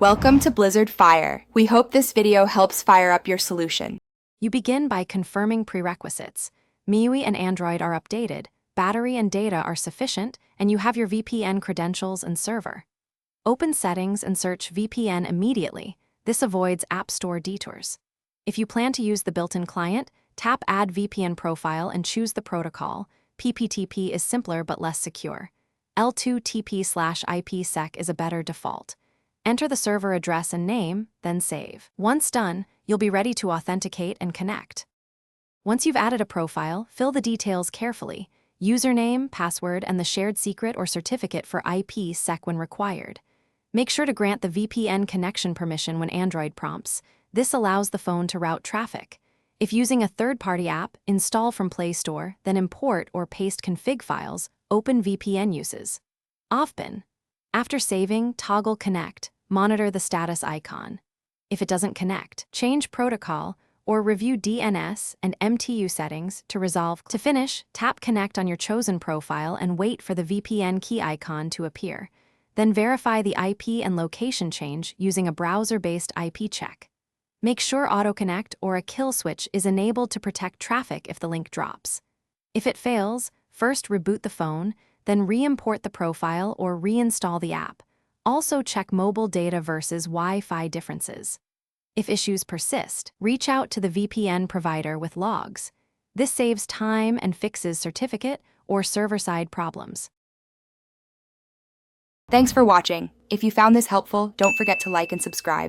Welcome to Blizzard Fire. We hope this video helps fire up your solution. You begin by confirming prerequisites. MIUI and Android are updated, battery and data are sufficient, and you have your VPN credentials and server. Open Settings and search VPN immediately. This avoids App Store detours. If you plan to use the built-in client, tap Add VPN Profile and choose the protocol. PPTP is simpler but less secure. L2TP/IPsec is a better default. Enter the server address and name, then save. Once done, you'll be ready to authenticate and connect. Once you've added a profile, fill the details carefully: username, password, and the shared secret or certificate for IPsec when required. Make sure to grant the VPN connection permission when Android prompts. This allows the phone to route traffic. If using a third-party app, install from Play Store, then import or paste config files. Open VPN uses. Offpin. After saving, toggle Connect. Monitor the status icon. If it doesn't connect, change protocol or review DNS and MTU settings to resolve. To finish, tap Connect on your chosen profile and wait for the VPN key icon to appear. Then verify the IP and location change using a browser-based IP check. Make sure Auto-Connect or a kill switch is enabled to protect traffic if the link drops. If it fails, first reboot the phone, then re-import the profile or reinstall the app. Also check mobile data versus Wi-Fi differences. If issues persist, reach out to the VPN provider with logs. This saves time and fixes certificate or server-side problems. Thanks for watching. If you found this helpful, don't forget to like and subscribe.